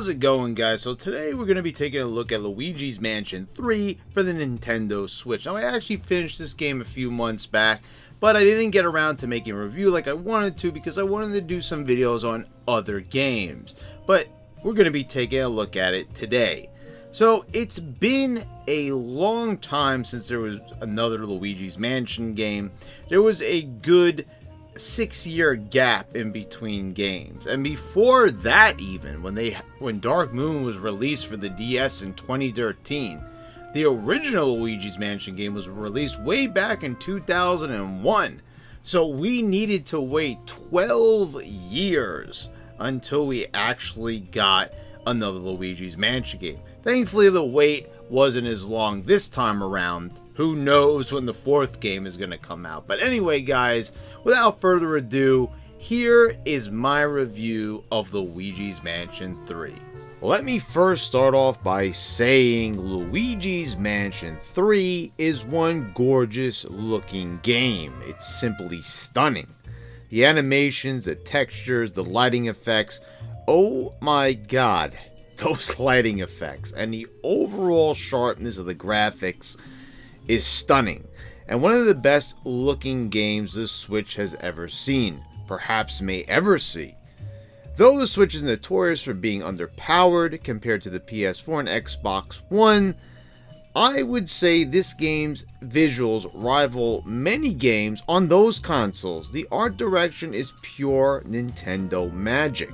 how's it going, guys? So today we're going to be taking a look at Luigi's Mansion 3 for the Nintendo Switch. Now I actually finished this game a few months back, but I didn't get around to making a review like I wanted to because I wanted to do some videos on other games. But we're going to be taking a look at it today. So it's been a long time since there was another Luigi's Mansion game. There was a good 6-year gap in between games, and before that, even when Dark Moon was released for the DS in 2013, the original Luigi's Mansion game was released way back in 2001. So we needed to wait 12 years until we actually got another Luigi's Mansion game. Thankfully, the wait wasn't as long this time around. Who knows when the fourth game is going to come out. But anyway, guys, without further ado, here is my review of Luigi's Mansion 3. Let me first start off by saying Luigi's Mansion 3 is one gorgeous looking game. It's simply stunning. The animations, the textures, the lighting effects, oh my god, those lighting effects and the overall sharpness of the graphics is stunning, and one of the best looking games the Switch has ever seen, perhaps may ever see. Though the Switch is notorious for being underpowered compared to the PS4 and Xbox One, I would say this game's visuals rival many games on those consoles. The art direction is pure Nintendo magic.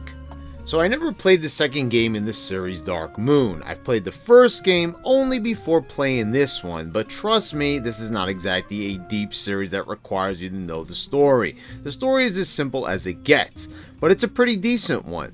So I never played the second game in this series, Dark Moon. I've played the first game only before playing this one, but trust me, this is not exactly a deep series that requires you to know the story. The story is as simple as it gets, but it's a pretty decent one.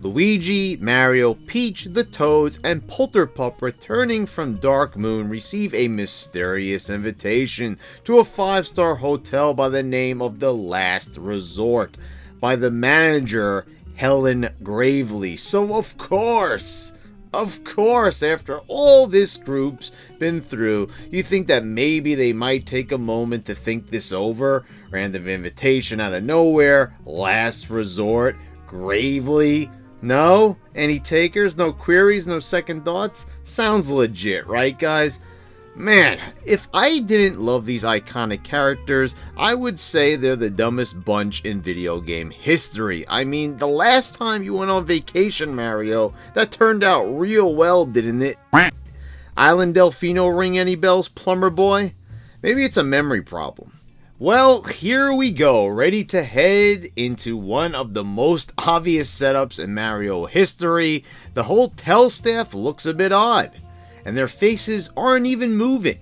Luigi, Mario, Peach, the Toads, and Polterpup returning from Dark Moon receive a mysterious invitation to a 5-star hotel by the name of The Last Resort by the manager Helen Gravely. So of course, after all this group's been through, you think that maybe they might take a moment to think this over. Random invitation out of nowhere, Last Resort, Gravely. No? Any takers? No queries? No second thoughts? Sounds legit, right, guys? Man, if I didn't love these iconic characters, I would say they're the dumbest bunch in video game history. I mean, the last time you went on vacation, Mario, that turned out real well, didn't it? Island Delfino ring any bells, plumber boy? Maybe it's a memory problem. Well, here we go, ready to head into one of the most obvious setups in Mario history. The hotel staff looks a bit odd, and their faces aren't even moving.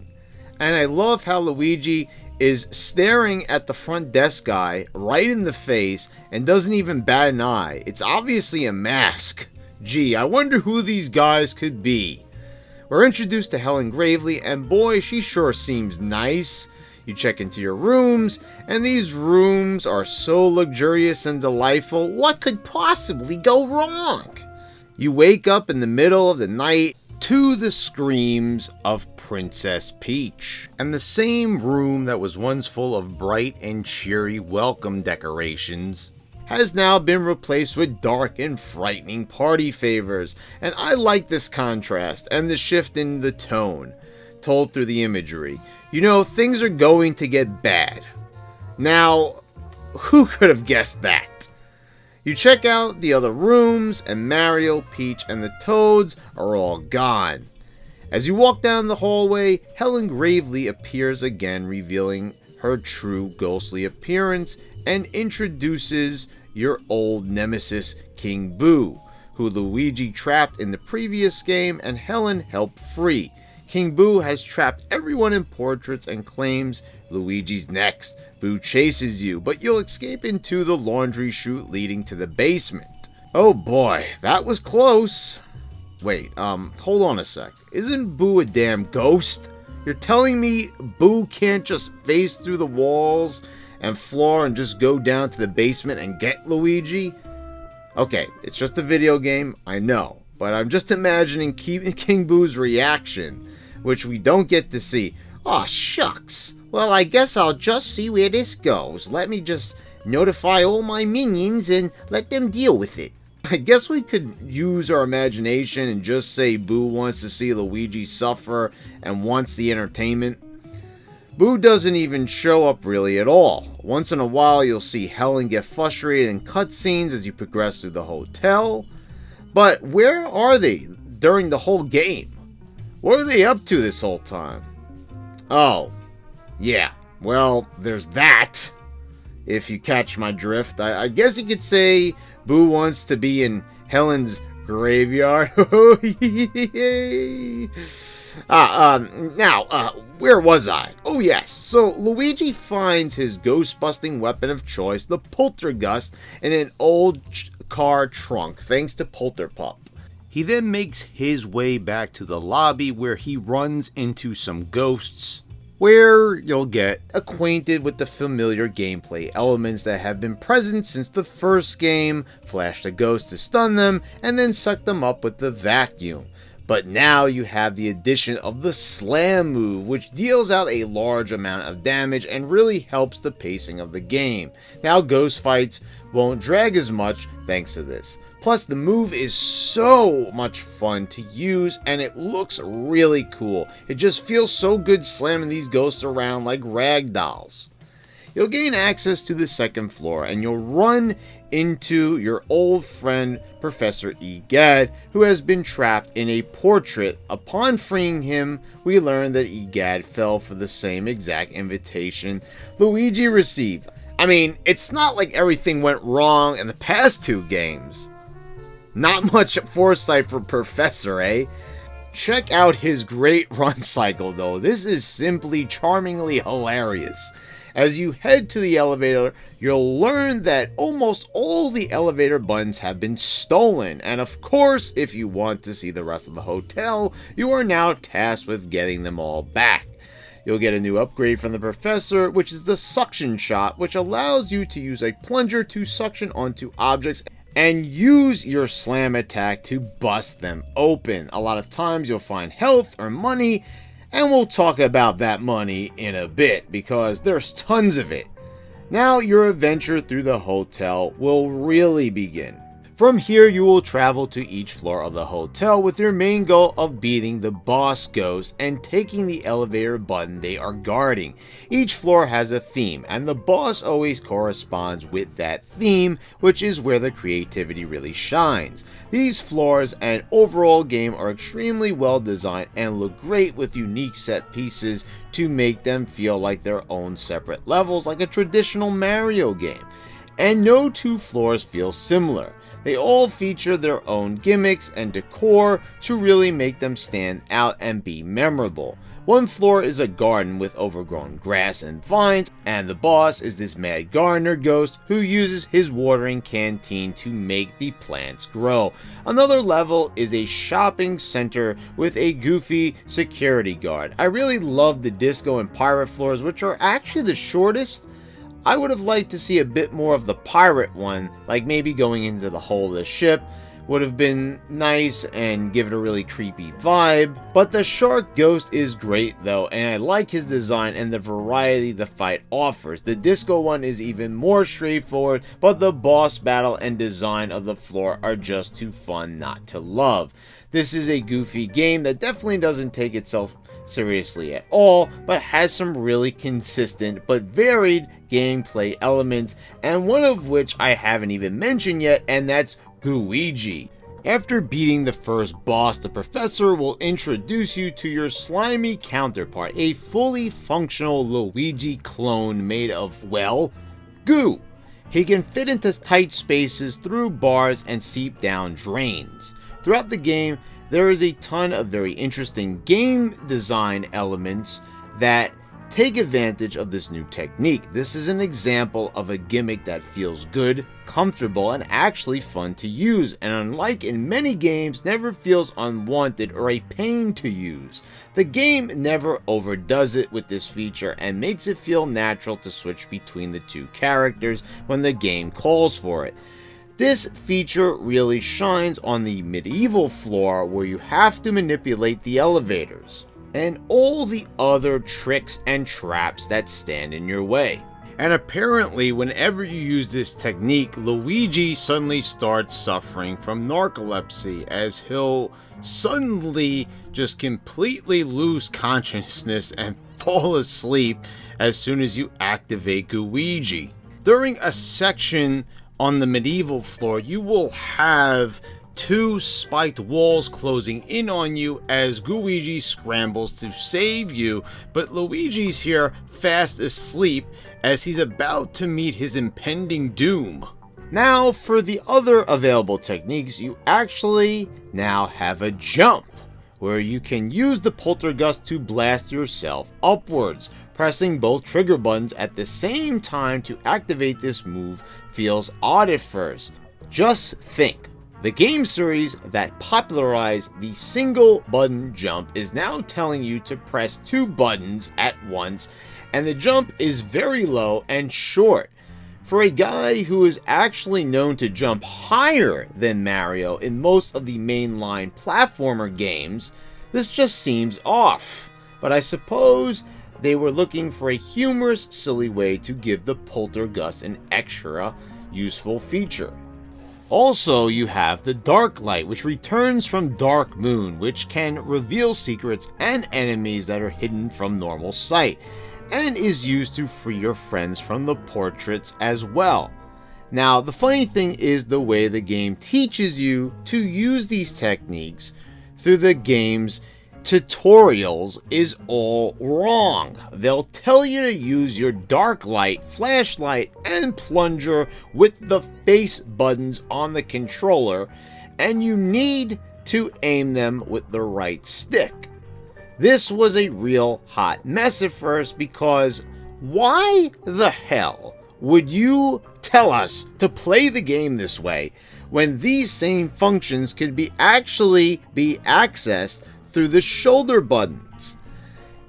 And I love how Luigi is staring at the front desk guy right in the face and doesn't even bat an eye. It's obviously a mask. Gee, I wonder who these guys could be. We're introduced to Helen Gravely, and boy, she sure seems nice. You check into your rooms, and these rooms are so luxurious and delightful. What could possibly go wrong? You wake up in the middle of the night to the screams of Princess Peach. And the same room that was once full of bright and cheery welcome decorations has now been replaced with dark and frightening party favors. And I like this contrast and the shift in the tone told through the imagery. You know, things are going to get bad. Now, who could have guessed that? You check out the other rooms, and Mario, Peach, and the Toads are all gone. As you walk down the hallway, Helen Gravely appears again, revealing her true ghostly appearance, and introduces your old nemesis, King Boo, who Luigi trapped in the previous game and Helen helped free. King Boo has trapped everyone in portraits and claims Luigi's next. Boo chases you, but you'll escape into the laundry chute leading to the basement. Oh boy, that was close. Wait, hold on a sec. Isn't Boo a damn ghost? You're telling me Boo can't just phase through the walls and floor and just go down to the basement and get Luigi? Okay, it's just a video game, I know. But I'm just imagining King Boo's reaction, which we don't get to see. Aw, shucks. Well, I guess I'll just see where this goes. Let me just notify all my minions and let them deal with it. I guess we could use our imagination and just say Boo wants to see Luigi suffer and wants the entertainment. Boo doesn't even show up really at all. Once in a while you'll see Helen get frustrated in cutscenes as you progress through the hotel. But where are they during the whole game? What are they up to this whole time? Oh, yeah, well, there's that. If you catch my drift, I guess you could say Boo wants to be in Helen's graveyard. Now, where was I? Oh yes, so Luigi finds his ghost-busting weapon of choice, the Poltergust, in an old car trunk, thanks to Polterpup. He then makes his way back to the lobby where he runs into some ghosts, where you'll get acquainted with the familiar gameplay elements that have been present since the first game. Flash the ghosts to stun them, and then suck them up with the vacuum. But now you have the addition of the slam move, which deals out a large amount of damage and really helps the pacing of the game. Now ghost fights won't drag as much thanks to this. Plus, the move is so much fun to use, and it looks really cool. It just feels so good slamming these ghosts around like rag dolls. You'll gain access to the second floor, and you'll run into your old friend, Professor Egad, who has been trapped in a portrait. Upon freeing him, we learn that Egad fell for the same exact invitation Luigi received. I mean, it's not like everything went wrong in the past two games. Not much foresight for Professor, eh? Check out his great run cycle, though. This is simply charmingly hilarious. As you head to the elevator, you'll learn that almost all the elevator buttons have been stolen. And of course, if you want to see the rest of the hotel, you are now tasked with getting them all back. You'll get a new upgrade from the Professor, which is the suction shot, which allows you to use a plunger to suction onto objects and use your slam attack to bust them open. A lot of times you'll find health or money, and we'll talk about that money in a bit because there's tons of it. Now your adventure through the hotel will really begin. From here, you will travel to each floor of the hotel with your main goal of beating the boss ghost and taking the elevator button they are guarding. Each floor has a theme, and the boss always corresponds with that theme, which is where the creativity really shines. These floors and overall game are extremely well designed and look great with unique set pieces to make them feel like their own separate levels, like a traditional Mario game. And no two floors feel similar. They all feature their own gimmicks and decor to really make them stand out and be memorable. One floor is a garden with overgrown grass and vines, and the boss is this mad gardener ghost who uses his watering canteen to make the plants grow. Another level is a shopping center with a goofy security guard. I really love the disco and pirate floors, which are actually the shortest. I would have liked to see a bit more of the pirate one, like maybe going into the hull of the ship would have been nice and give it a really creepy vibe. But the shark ghost is great though, and I like his design and the variety the fight offers. The disco one is even more straightforward, but the boss battle and design of the floor are just too fun not to love. This is a goofy game that definitely doesn't take itself seriously at all, but has some really consistent but varied gameplay elements, and one of which I haven't even mentioned yet, and that's Luigi. After beating the first boss, the Professor will introduce you to your slimy counterpart, a fully functional Luigi clone made of, well, goo. He can fit into tight spaces through bars and seep down drains. Throughout the game, there is a ton of very interesting game design elements that take advantage of this new technique. This is an example of a gimmick that feels good, comfortable, and actually fun to use, and unlike in many games, never feels unwanted or a pain to use. The game never overdoes it with this feature and makes it feel natural to switch between the two characters when the game calls for it. This feature really shines on the medieval floor where you have to manipulate the elevators and all the other tricks and traps that stand in your way. And apparently, whenever you use this technique, Luigi suddenly starts suffering from narcolepsy, as he'll suddenly just completely lose consciousness and fall asleep as soon as you activate Luigi. During a section on the medieval floor, you will have two spiked walls closing in on you as Luigi scrambles to save you, but Luigi's here fast asleep as he's about to meet his impending doom. Now for the other available techniques, you actually now have a jump, where you can use the poltergust to blast yourself upwards. Pressing both trigger buttons at the same time to activate this move feels odd at first. Just think. The game series that popularized the single button jump is now telling you to press two buttons at once, and the jump is very low and short. For a guy who is actually known to jump higher than Mario in most of the mainline platformer games, this just seems off. But I suppose they were looking for a humorous, silly way to give the poltergust an extra useful feature. Also, you have the Dark Light, which returns from Dark Moon, which can reveal secrets and enemies that are hidden from normal sight, and is used to free your friends from the portraits as well. Now, the funny thing is the way the game teaches you to use these techniques through the game's tutorials is all wrong. They'll tell you to use your dark light, flashlight, and plunger with the face buttons on the controller, and you need to aim them with the right stick. This was a real hot mess at first, because why the hell would you tell us to play the game this way when these same functions could actually be accessed through the shoulder buttons?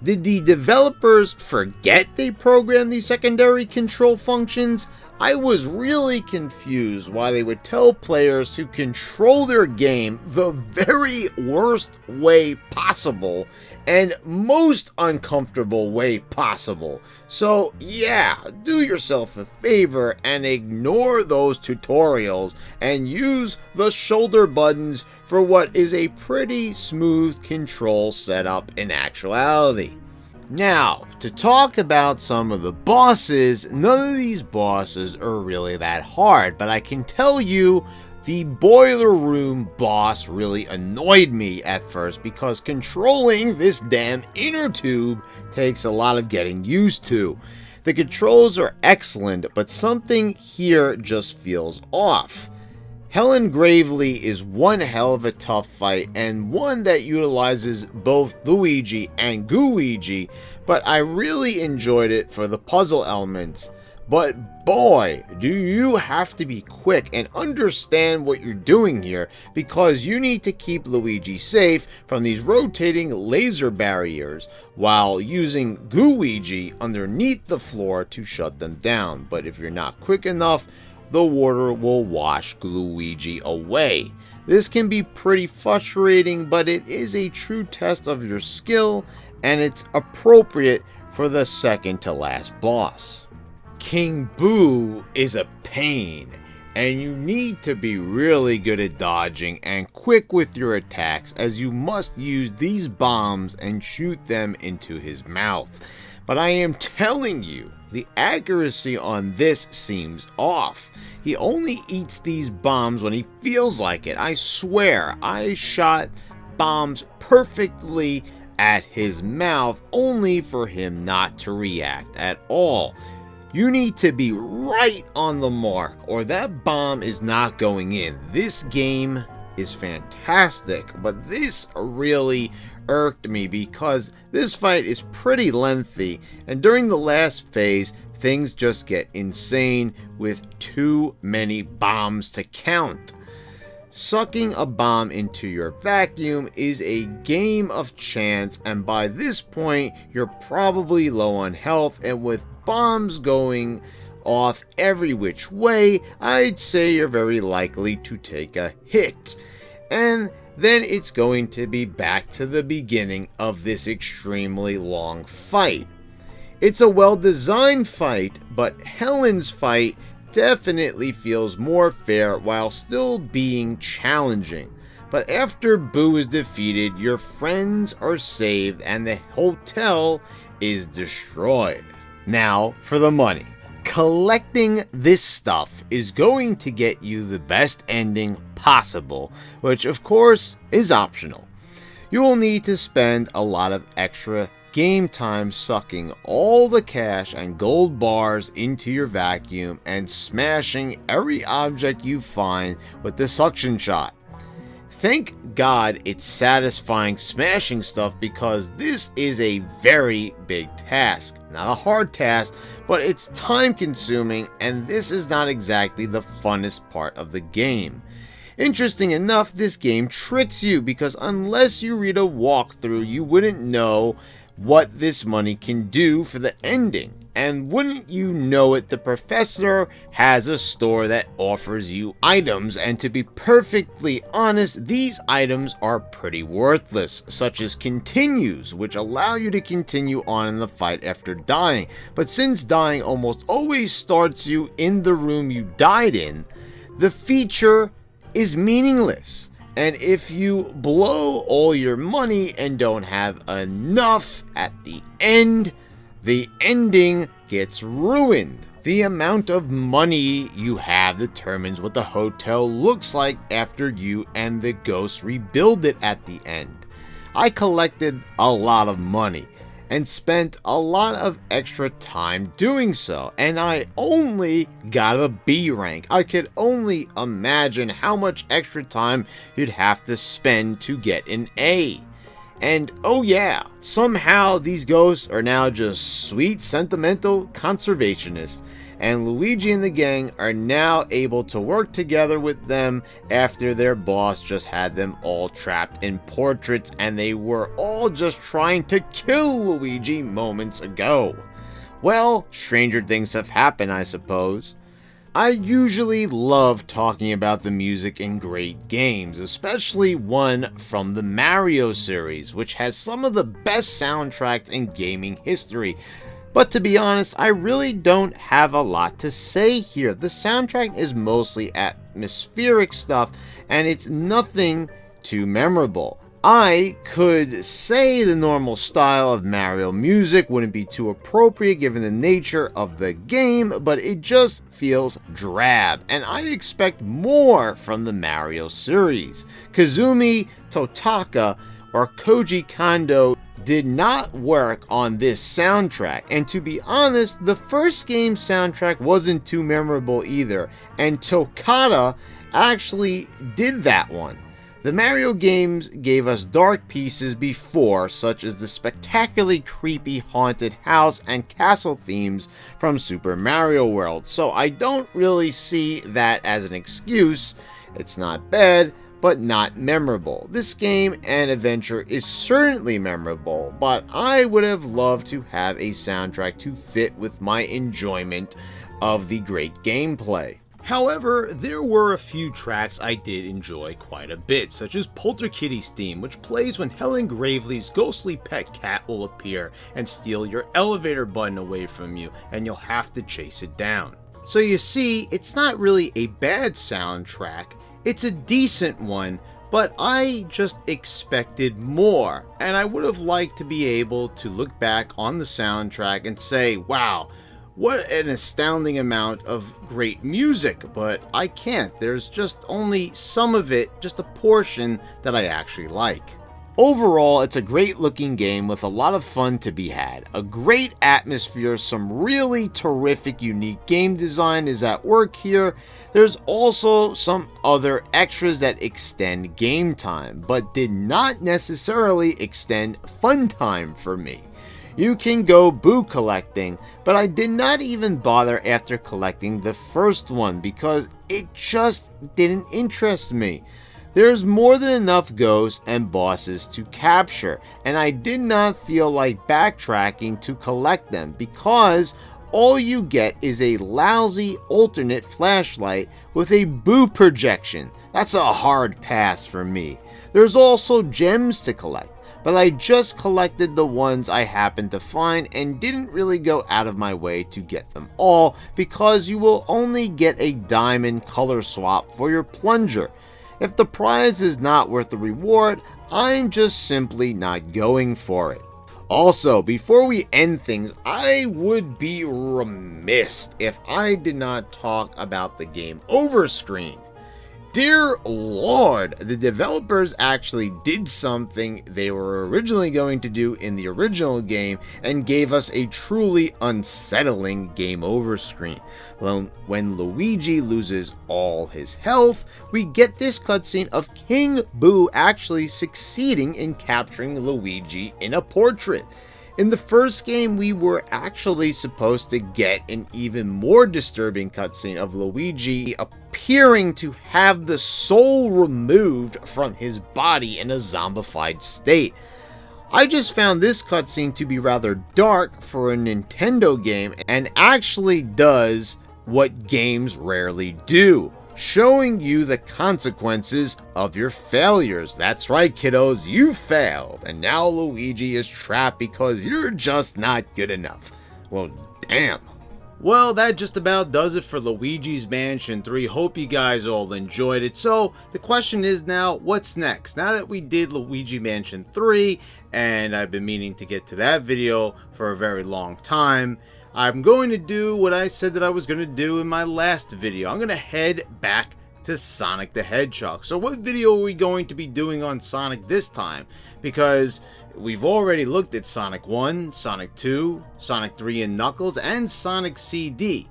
Did the developers forget they programmed these secondary control functions? I was really confused why they would tell players to control their game the very worst way possible and most uncomfortable way possible. So yeah, do yourself a favor and ignore those tutorials and use the shoulder buttons for what is a pretty smooth control setup in actuality. Now, to talk about some of the bosses, none of these bosses are really that hard, but I can tell you the boiler room boss really annoyed me at first, because controlling this damn inner tube takes a lot of getting used to. The controls are excellent, but something here just feels off. Helen Gravely is one hell of a tough fight, and one that utilizes both Luigi and Gooigi, but I really enjoyed it for the puzzle elements. But boy, do you have to be quick and understand what you're doing here, because you need to keep Luigi safe from these rotating laser barriers while using Gooigi underneath the floor to shut them down. But if you're not quick enough, the water will wash Luigi away. This can be pretty frustrating, but it is a true test of your skill, and it's appropriate for the second to last boss. King Boo is a pain, and you need to be really good at dodging and quick with your attacks, as you must use these bombs and shoot them into his mouth. But I am telling you, the accuracy on this seems off. He only eats these bombs when he feels like it. I swear, I shot bombs perfectly at his mouth only for him not to react at all. You need to be right on the mark, or that bomb is not going in. This game is fantastic, but this really irked me because this fight is pretty lengthy, and during the last phase, things just get insane with too many bombs to count. Sucking a bomb into your vacuum is a game of chance, and by this point, you're probably low on health, and with bombs going off every which way, I'd say you're very likely to take a hit. And then it's going to be back to the beginning of this extremely long fight. It's a well-designed fight, but Helen's fight definitely feels more fair while still being challenging. But after Boo is defeated, your friends are saved and the hotel is destroyed. Now for the money. Collecting this stuff is going to get you the best ending possible, which of course is optional. You will need to spend a lot of extra game time sucking all the cash and gold bars into your vacuum and smashing every object you find with the suction shot. Thank God it's satisfying smashing stuff, because this is a very big task. Not a hard task, but it's time consuming, and this is not exactly the funnest part of the game. Interesting enough, this game tricks you, because unless you read a walkthrough, you wouldn't know what this money can do for the ending. And wouldn't you know it, the professor has a store that offers you items, and to be perfectly honest, these items are pretty worthless, such as continues, which allow you to continue on in the fight after dying. But since dying almost always starts you in the room you died in, the feature is meaningless. And if you blow all your money and don't have enough at the end, the ending gets ruined. The amount of money you have determines what the hotel looks like after you and the ghost rebuild it at the end. I collected a lot of money and spent a lot of extra time doing so, and I only got a B rank. I could only imagine how much extra time you'd have to spend to get an A. And oh yeah, somehow these ghosts are now just sweet sentimental conservationists, and Luigi and the gang are now able to work together with them after their boss just had them all trapped in portraits and they were all just trying to kill Luigi moments ago. Well, stranger things have happened, I suppose. I usually love talking about the music in great games, especially one from the Mario series, which has some of the best soundtracks in gaming history. But to be honest, I really don't have a lot to say here. The soundtrack is mostly atmospheric stuff, and it's nothing too memorable. I could say the normal style of Mario music wouldn't be too appropriate given the nature of the game, but it just feels drab, and I expect more from the Mario series. Kazumi Totaka or Koji Kondo did not work on this soundtrack, and to be honest, the first game's soundtrack wasn't too memorable either, and Tokata actually did that one. The Mario games gave us dark pieces before, such as the spectacularly creepy haunted house and castle themes from Super Mario World, so I don't really see that as an excuse. It's not bad, but not memorable. This game and adventure is certainly memorable, but I would have loved to have a soundtrack to fit with my enjoyment of the great gameplay. However, there were a few tracks I did enjoy quite a bit, such as Polterkitty's theme, which plays when Helen Gravely's ghostly pet cat will appear and steal your elevator button away from you, and you'll have to chase it down. So you see, it's not really a bad soundtrack, it's a decent one, but I just expected more, and I would have liked to be able to look back on the soundtrack and say, wow, what an astounding amount of great music, but I can't. There's just only some of it, just a portion that I actually like. Overall, it's a great looking game with a lot of fun to be had. A great atmosphere, some really terrific unique game design is at work here. There's also some other extras that extend game time, but did not necessarily extend fun time for me. You can go Boo collecting, but I did not even bother after collecting the first one because it just didn't interest me. There's more than enough ghosts and bosses to capture, and I did not feel like backtracking to collect them because all you get is a lousy alternate flashlight with a Boo projection. That's a hard pass for me. There's also gems to collect, but I just collected the ones I happened to find and didn't really go out of my way to get them all, because you will only get a diamond color swap for your plunger. If the prize is not worth the reward, I'm just simply not going for it. Also, before we end things, I would be remiss if I did not talk about the game over screen. Dear Lord, the developers actually did something they were originally going to do in the original game and gave us a truly unsettling game over screen. When Luigi loses all his health, we get this cutscene of King Boo actually succeeding in capturing Luigi in a portrait. In the first game, we were actually supposed to get an even more disturbing cutscene of Luigi appearing to have the soul removed from his body in a zombified state. I just found this cutscene to be rather dark for a Nintendo game and actually does what games rarely do, showing you the consequences of your failures. That's right, kiddos, you failed, and now Luigi is trapped because you're just not good enough. Well, damn. Well, that just about does it for Luigi's Mansion 3. Hope you guys all enjoyed it. So, the question is now, what's next? Now that we did Luigi Mansion 3, and I've been meaning to get to that video for a very long time, I'm going to do what I said that I was going to do in my last video. I'm going to head back to Sonic the Hedgehog. So what video are we going to be doing on Sonic this time? Because we've already looked at Sonic 1, Sonic 2, Sonic 3 and Knuckles, and Sonic CD.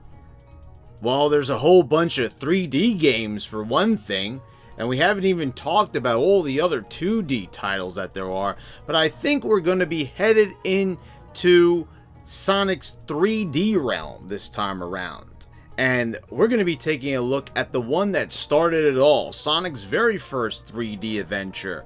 Well, there's a whole bunch of 3D games for one thing, and we haven't even talked about all the other 2D titles that there are, but I think we're going to be headed into Sonic's 3D realm this time around. And we're going to be taking a look at the one that started it all, Sonic's very first 3D adventure,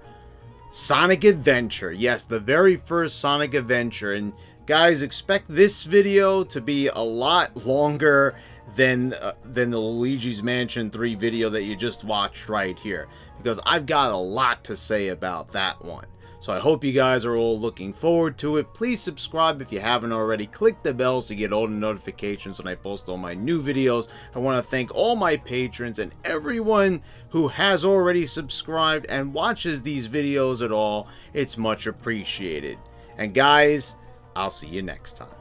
Sonic Adventure. Yes, the very first Sonic Adventure. And guys, expect this video to be a lot longer than the Luigi's Mansion 3 video that you just watched right here, because I've got a lot to say about that one. So I hope you guys are all looking forward to it. Please subscribe if you haven't already. Click the bell so you get all the notifications when I post all my new videos. I want to thank all my patrons and everyone who has already subscribed and watches these videos at all. It's much appreciated. And guys, I'll see you next time.